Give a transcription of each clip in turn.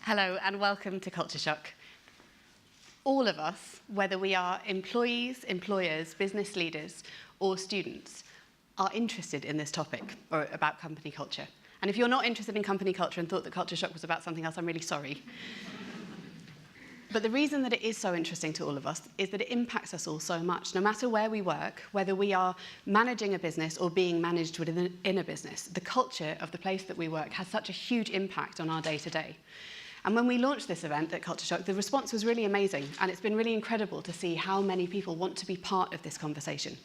Hello and welcome to Culture Shock. All of us, whether we are employees, employers, business leaders, or students, are interested in this topic, or about company culture. And if you're not interested in company culture and thought that Culture Shock was about something else, I'm really sorry. But the reason that it is so interesting to all of us is that it impacts us all so much. No matter where we work, whether we are managing a business or being managed within a business, the culture of the place that we work has such a huge impact on our day-to-day. And when we launched this event at Culture Shock, the response was really amazing, and it's been really incredible to see how many people want to be part of this conversation.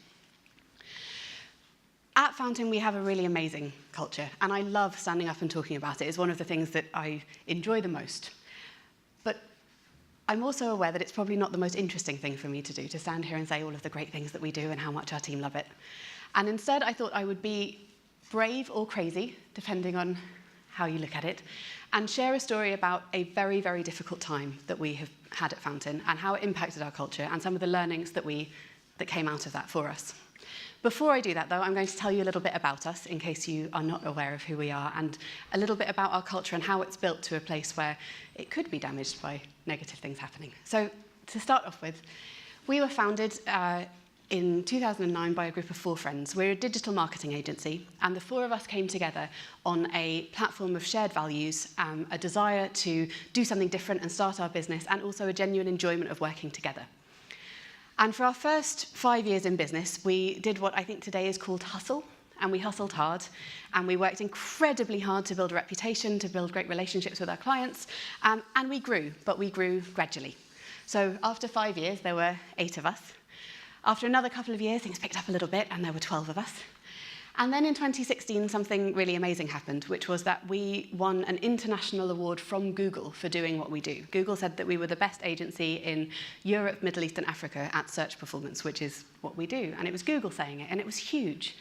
At Fountain, we have a really amazing culture, and I love standing up and talking about it. It's one of the things that I enjoy the most. But I'm also aware that it's probably not the most interesting thing for me to do, to stand here and say all of the great things that we do and how much our team love it. And instead, I thought I would be brave or crazy, depending on how you look at it, and share a story about a very, very difficult time that we have had at Fountain and how it impacted our culture and some of the learnings that came out of that for us. Before I do that, though, I'm going to tell you a little bit about us, in case you are not aware of who we are, and a little bit about our culture and how it's built to a place where it could be damaged by negative things happening. So, to start off with, we were founded in 2009 by a group of 4 friends. We're a digital marketing agency, and the 4 of us came together on a platform of shared values, a desire to do something different and start our business, and also a genuine enjoyment of working together. And for our first 5 years in business, we did what I think today is called hustle, and we hustled hard, and we worked incredibly hard to build a reputation, to build great relationships with our clients, and we grew, but we grew gradually. So after 5 years, there were 8 of us. After another couple of years, things picked up a little bit, and there were 12 of us. And then in 2016, something really amazing happened, which was that we won an international award from Google for doing what we do. Google said that we were the best agency in Europe, Middle East, and Africa at search performance, which is what we do. And it was Google saying it, and it was huge.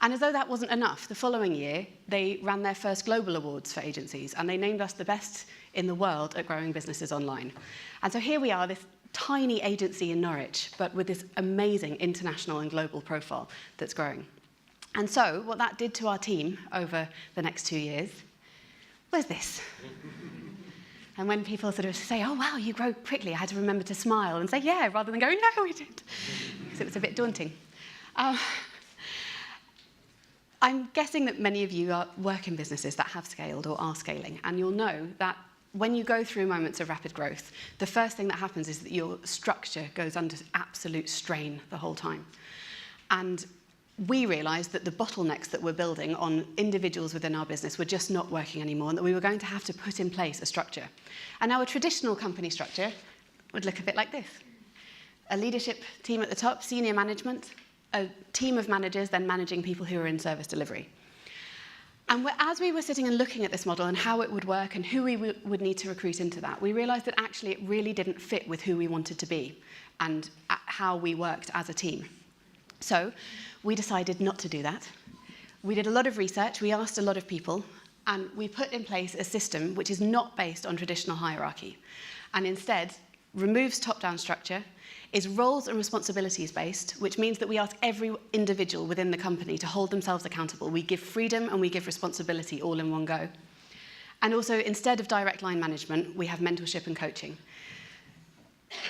And as though that wasn't enough, the following year, they ran their first global awards for agencies, and they named us the best in the world at growing businesses online. And so here we are, this tiny agency in Norwich, but with this amazing international and global profile that's growing. And so what that did to our team over the next 2 years was this. And when people sort of say, oh, wow, you grow quickly, I had to remember to smile and say, yeah, rather than go, no, we didn't. Because it was a bit daunting. I'm guessing that many of you work in businesses that have scaled or are scaling, and you'll know that when you go through moments of rapid growth, the first thing that happens is that your structure goes under absolute strain the whole time. And we realised that the bottlenecks that we're building on individuals within our business were just not working anymore, and that we were going to have to put in place a structure. And now a traditional company structure would look a bit like this. A leadership team at the top, senior management, a team of managers then managing people who are in service delivery. And as we were sitting and looking at this model and how it would work and who we would need to recruit into that, we realised that actually it really didn't fit with who we wanted to be and how we worked as a team. So we decided not to do that. We did a lot of research, we asked a lot of people, and we put in place a system which is not based on traditional hierarchy, and instead removes top-down structure, is roles and responsibilities based, which means that we ask every individual within the company to hold themselves accountable. We give freedom and we give responsibility all in one go. And also, instead of direct line management, we have mentorship and coaching.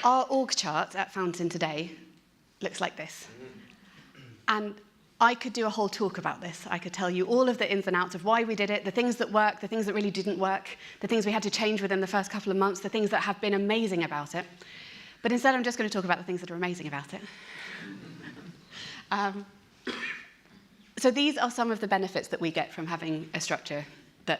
Our org chart at Fountain today looks like this. And I could do a whole talk about this. I could tell you all of the ins and outs of why we did it, the things that worked, the things that really didn't work, the things we had to change within the first couple of months, the things that have been amazing about it. But instead, I'm just going to talk about the things that are amazing about it. So these are some of the benefits that we get from having a structure that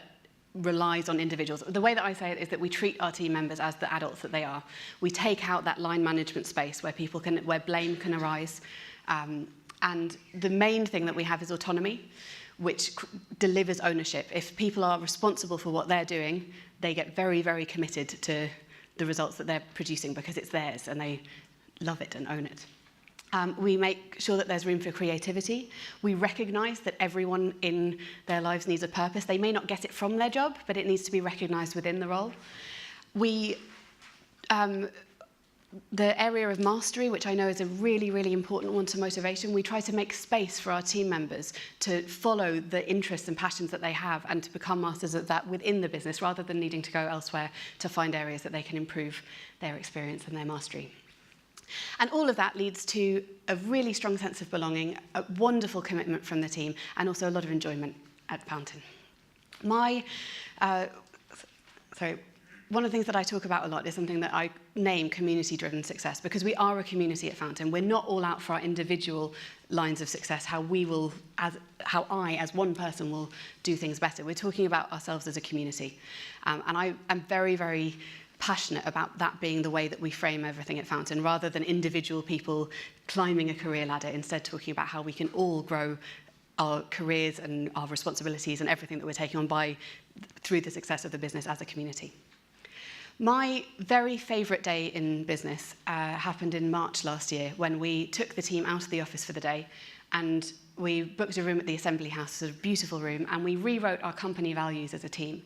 relies on individuals. The way that I say it is that we treat our team members as the adults that they are. We take out that line management space where where blame can arise. And the main thing that we have is autonomy, which delivers ownership. If people are responsible for what they're doing, they get very, very committed to the results that they're producing because it's theirs and they love it and own it. We make sure that there's room for creativity. We recognise that everyone in their lives needs a purpose. They may not get it from their job, but it needs to be recognised within the role. We the area of mastery, which I know is a really, really important one to motivation, we try to make space for our team members to follow the interests and passions that they have and to become masters at that within the business rather than needing to go elsewhere to find areas that they can improve their experience and their mastery. And all of that leads to a really strong sense of belonging, a wonderful commitment from the team, and also a lot of enjoyment at Fountain. One of the things that I talk about a lot is something that I name community-driven success, because we are a community at Fountain. We're not all out for our individual lines of success, how I, as one person, will do things better. We're talking about ourselves as a community. And I am very, very passionate about that being the way that we frame everything at Fountain, rather than individual people climbing a career ladder, instead talking about how we can all grow our careers and our responsibilities and everything that we're taking on through the success of the business as a community. My very favourite day in business happened in March last year, when we took the team out of the office for the day and we booked a room at the Assembly House, a beautiful room, and we rewrote our company values as a team.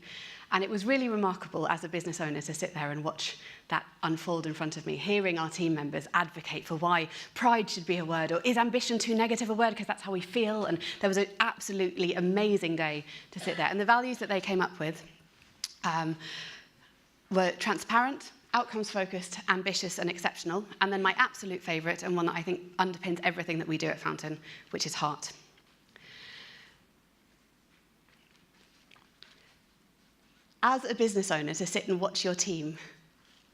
And it was really remarkable as a business owner to sit there and watch that unfold in front of me, hearing our team members advocate for why pride should be a word, or is ambition too negative a word because that's how we feel. And there was an absolutely amazing day to sit there. And the values that they came up with were transparent, outcomes-focused, ambitious, and exceptional. And then my absolute favourite, and one that I think underpins everything that we do at Fountain, which is heart. As a business owner, to sit and watch your team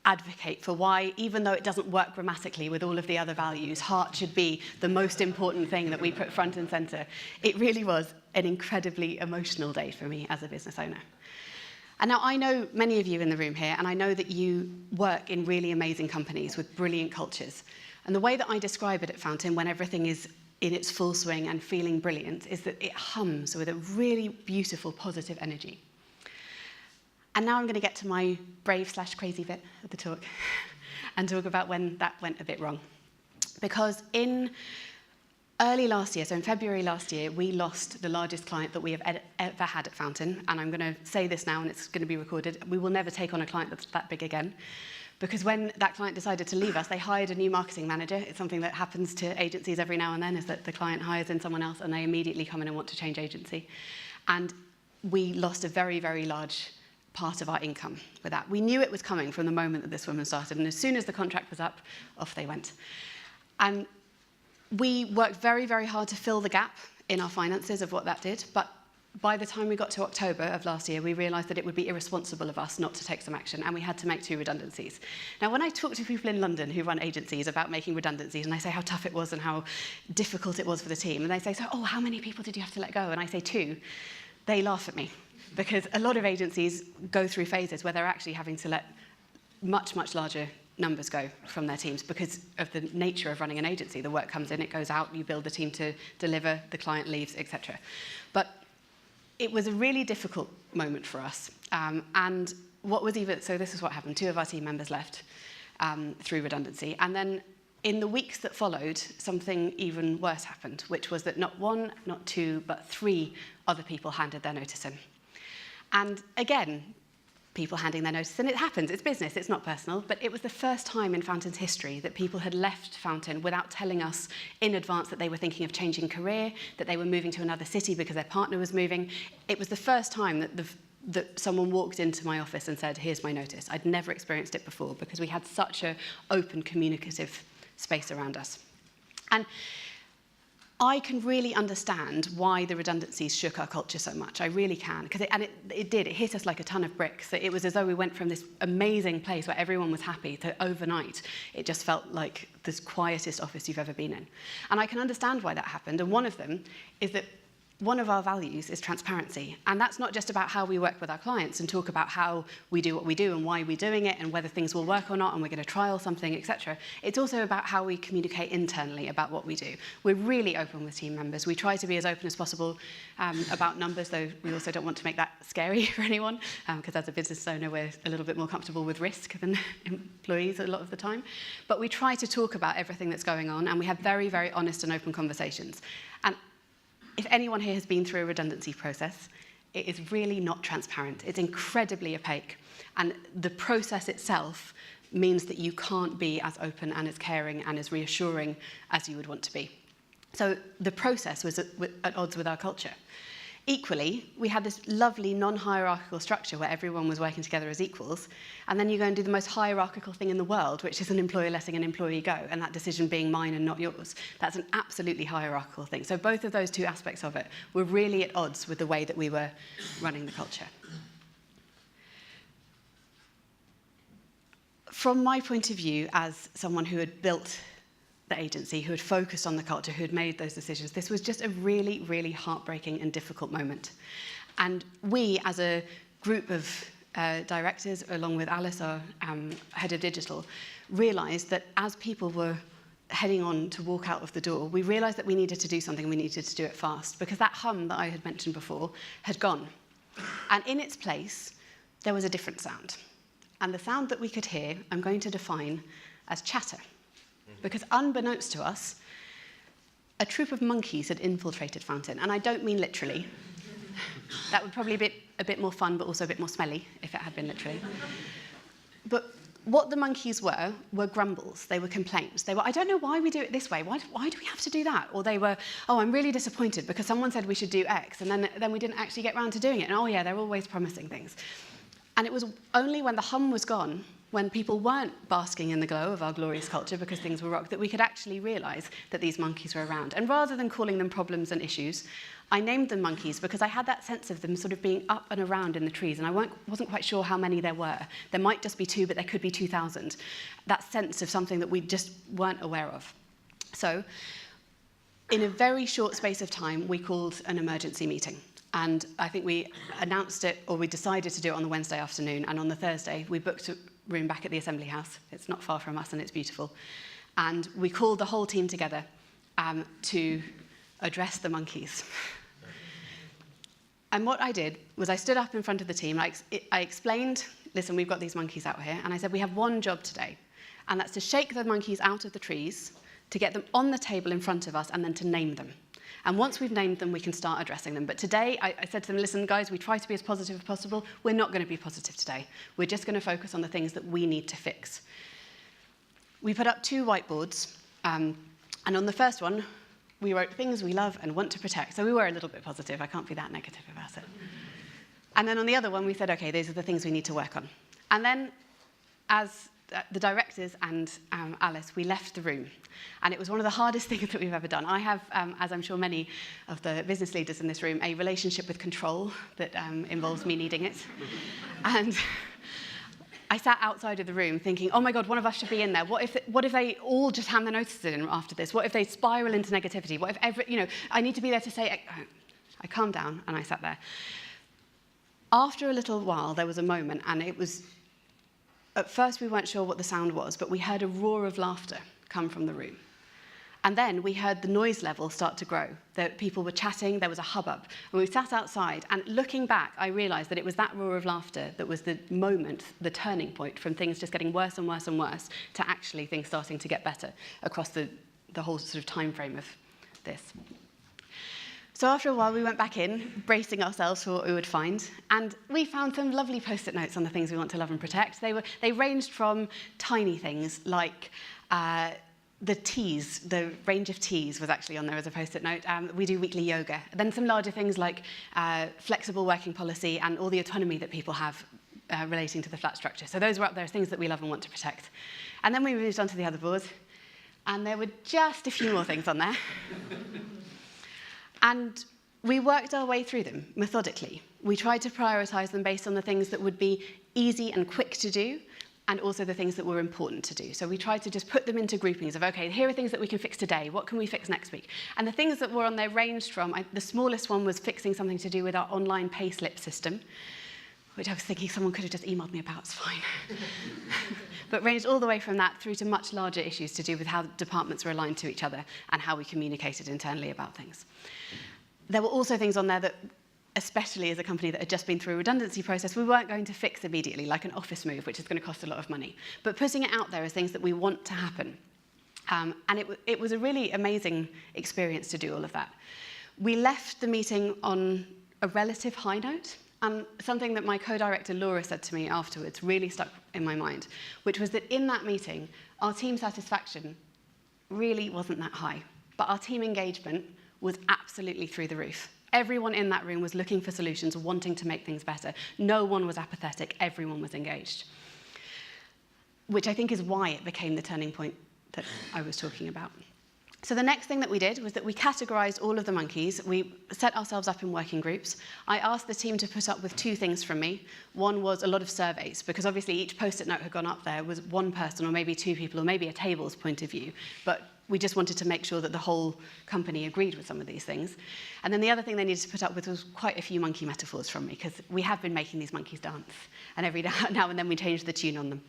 advocate for why, even though it doesn't work grammatically with all of the other values, heart should be the most important thing that we put front and centre, it really was an incredibly emotional day for me as a business owner. And now I know many of you in the room here, and I know that you work in really amazing companies with brilliant cultures. And the way that I describe it at Fountain, when everything is in its full swing and feeling brilliant, is that it hums with a really beautiful, positive energy. And now I'm going to get to my brave/crazy bit of the talk and talk about when that went a bit wrong. Because in early last year, so in February last year, we lost the largest client that we have ever had at Fountain. And I'm going to say this now, and it's going to be recorded. We will never take on a client that's that big again. Because when that client decided to leave us, they hired a new marketing manager. It's something that happens to agencies every now and then, is that the client hires in someone else and they immediately come in and want to change agency. And we lost a very, very large part of our income with that. We knew it was coming from the moment that this woman started, and as soon as the contract was up, off they went. And we worked very, very hard to fill the gap in our finances of what that did, but by the time we got to October of last year, we realised that it would be irresponsible of us not to take some action, and we had to make 2 redundancies. Now, when I talk to people in London who run agencies about making redundancies, and I say how tough it was and how difficult it was for the team, and they say, so, oh, how many people did you have to let go? And I say 2, they laugh at me. Because a lot of agencies go through phases where they're actually having to let much, much larger numbers go from their teams because of the nature of running an agency. The work comes in, it goes out, you build the team to deliver, the client leaves, etc. But it was a really difficult moment for us. And what was so this is what happened. 2 of our team members left through redundancy. And then in the weeks that followed, something even worse happened, which was that not 1, not 2, but 3 other people handed their notice in. And again, people handing their notice, and it happens, it's business, it's not personal, but it was the first time in Fountain's history that people had left Fountain without telling us in advance that they were thinking of changing career, that they were moving to another city because their partner was moving. It was the first time that someone walked into my office and said, here's my notice. I'd never experienced it before because we had such an open, communicative space around us. And I can really understand why the redundancies shook our culture so much. I really can, because it did. It hit us like a ton of bricks. It was as though we went from this amazing place where everyone was happy to overnight, it just felt like the quietest office you've ever been in. And I can understand why that happened. And one of them is that one of our values is transparency. And that's not just about how we work with our clients and talk about how we do what we do and why we're doing it and whether things will work or not and we're going to trial something, etc. It's also about how we communicate internally about what we do. We're really open with team members. We try to be as open as possible about numbers, though we also don't want to make that scary for anyone, because as a business owner, we're a little bit more comfortable with risk than employees a lot of the time. But we try to talk about everything that's going on, and we have very, very honest and open conversations. And if anyone here has been through a redundancy process, it is really not transparent. It's incredibly opaque. And the process itself means that you can't be as open and as caring and as reassuring as you would want to be. So the process was at odds with our culture. Equally, we had this lovely non-hierarchical structure where everyone was working together as equals, and then you go and do the most hierarchical thing in the world, which is an employer letting an employee go, and that decision being mine and not yours. That's an absolutely hierarchical thing. So both of those two aspects of it were really at odds with the way that we were running the culture. From my point of view, as someone who had built the agency, who had focused on the culture, who had made those decisions, this was just a really, really heartbreaking and difficult moment. And we, as a group of directors, along with Alice, our head of digital, realised that as people were heading on to walk out of the door, we realised that we needed to do something, and we needed to do it fast, because that hum that I had mentioned before had gone. And in its place, there was a different sound. And the sound that we could hear, I'm going to define as chatter. Because unbeknownst to us, a troop of monkeys had infiltrated Fountain. And I don't mean literally. That would probably be a bit more fun, but also a bit more smelly if it had been literally. But what the monkeys were grumbles. They were complaints. They were, I don't know why we do it this way. Why do we have to do that? Or they were, oh, I'm really disappointed because someone said we should do X, and then we didn't actually get round to doing it. And oh yeah, they're always promising things. And it was only when the hum was gone, when people weren't basking in the glow of our glorious culture because things were rocked, that we could actually realise that these monkeys were around. And rather than calling them problems and issues, I named them monkeys because I had that sense of them sort of being up and around in the trees, and I wasn't quite sure how many there were. There might just be 2, but there could be 2,000. That sense of something that we just weren't aware of. So, in a very short space of time, we called an emergency meeting. And I think we announced it, or we decided to do it on the Wednesday afternoon, and on the Thursday, we booked a room back at the Assembly House. It's not far from us, and it's beautiful. And we called the whole team together to address the monkeys. And what I did was I stood up in front of the team. I explained, listen, we've got these monkeys out here. And I said, we have one job today, and that's to shake the monkeys out of the trees, to get them on the table in front of us, and then to name them. And once we've named them, we can start addressing them. But today, I said to them, listen, guys, we try to be as positive as possible. We're not going to be positive today. We're just going to focus on the things that we need to fix. We put up 2 whiteboards. And on the first one, we wrote things we love and want to protect. So we were a little bit positive. I can't be that negative about it. And then on the other one, we said, OK, these are the things we need to work on. And then, as the directors and Alice, we left the room. And it was one of the hardest things that we've ever done. I have, as I'm sure many of the business leaders in this room, a relationship with control that involves me needing it. And I sat outside of the room thinking, oh my God, one of us should be in there. What if they all just hand their notices in after this? What if they spiral into negativity? What if I need to be there to say, I calmed down and I sat there. After a little while, there was a moment, and it was, at first we weren't sure what the sound was, but we heard a roar of laughter come from the room. And then we heard the noise level start to grow. People were chatting, there was a hubbub. And we sat outside, and looking back, I realised that it was that roar of laughter that was the moment, the turning point from things just getting worse and worse and worse to actually things starting to get better across the whole sort of time frame of this. So after a while, we went back in, bracing ourselves for what we would find, and we found some lovely Postit Notes on the things we want to love and protect. They ranged from tiny things like the teas, the range of teas was actually on there as a Postit Note. We do weekly yoga. Then some larger things like flexible working policy and all the autonomy that people have relating to the flat structure. So those were up there as things that we love and want to protect. And then we moved on to the other board, and there were just a few more things on there. And we worked our way through them methodically. We tried to prioritise them based on the things that would be easy and quick to do, and also the things that were important to do. So we tried to just put them into groupings of, OK, here are things that we can fix today. What can we fix next week? And the things that were on there ranged from, the smallest one was fixing something to do with our online payslip system, which I was thinking someone could have just emailed me about, it's fine. But ranged all the way from that through to much larger issues to do with how departments were aligned to each other and how we communicated internally about things. There were also things on there that, especially as a company that had just been through a redundancy process, we weren't going to fix immediately, like an office move, which is going to cost a lot of money. But putting it out there as things that we want to happen. And it was a really amazing experience to do all of that. We left the meeting on a relative high note, And something that my co-director Laura said to me afterwards really stuck in my mind, which was that in that meeting, our team satisfaction really wasn't that high, but our team engagement was absolutely through the roof. Everyone in that room was looking for solutions, wanting to make things better. No one was apathetic, everyone was engaged. Which I think is why it became the turning point that I was talking about. So the next thing that we did was that we categorized all of the monkeys. We set ourselves up in working groups. I asked the team to put up with 2 things from me. One was a lot of surveys, because obviously each Post-it note had gone up there was one person or maybe 2 people or maybe a table's point of view. But we just wanted to make sure that the whole company agreed with some of these things. And then the other thing they needed to put up with was quite a few monkey metaphors from me, because we have been making these monkeys dance, and every now and then we change the tune on them.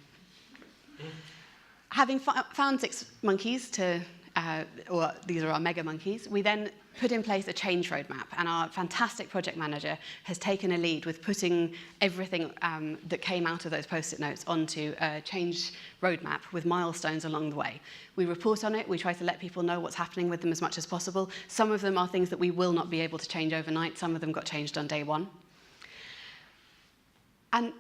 Having found 6 monkeys or these are our mega monkeys, we then put in place a change roadmap, and our fantastic project manager has taken a lead with putting everything that came out of those Post-it notes onto a change roadmap with milestones along the way. We report on it, we try to let people know what's happening with them as much as possible. Some of them are things that we will not be able to change overnight, some of them got changed on day 1. And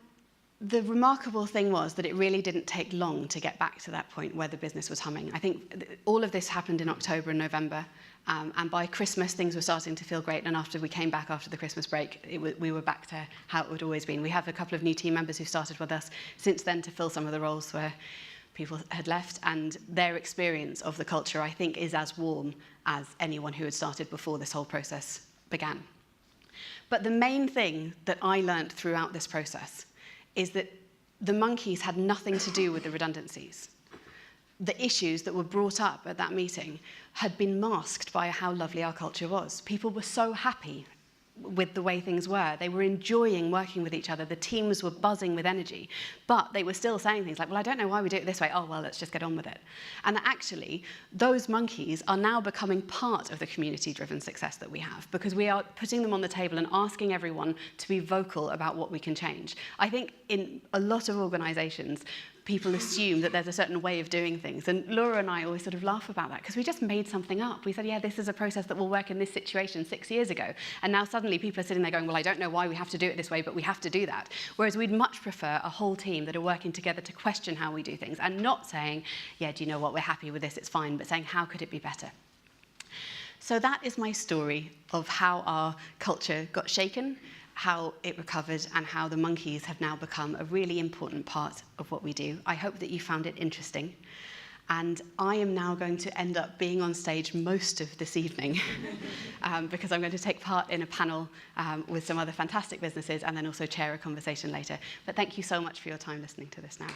the remarkable thing was that it really didn't take long to get back to that point where the business was humming. I think all of this happened in October and November, and by Christmas things were starting to feel great, and after we came back after the Christmas break, we were back to how it would always been. We have a couple of new team members who started with us since then to fill some of the roles where people had left, and their experience of the culture, I think, is as warm as anyone who had started before this whole process began. But the main thing that I learned throughout this process is that the monkeys had nothing to do with the redundancies. The issues that were brought up at that meeting had been masked by how lovely our culture was. People were so happy with the way things were. They were enjoying working with each other. The teams were buzzing with energy, but they were still saying things like, well, I don't know why we do it this way. Oh, well, let's just get on with it. And actually, those monkeys are now becoming part of the community-driven success that we have, because we are putting them on the table and asking everyone to be vocal about what we can change. I think in a lot of organizations, people assume that there's a certain way of doing things. And Laura and I always sort of laugh about that, because we just made something up. We said, yeah, this is a process that will work in this situation 6 years ago. And now suddenly people are sitting there going, well, I don't know why we have to do it this way, but we have to do that. Whereas we'd much prefer a whole team that are working together to question how we do things, and not saying, yeah, do you know what, we're happy with this, it's fine, but saying, how could it be better? So that is my story of how our culture got shaken, how it recovered, and how the monkeys have now become a really important part of what we do. I hope that you found it interesting. And I am now going to end up being on stage most of this evening because I'm going to take part in a panel with some other fantastic businesses and then also chair a conversation later. But thank you so much for your time listening to this now.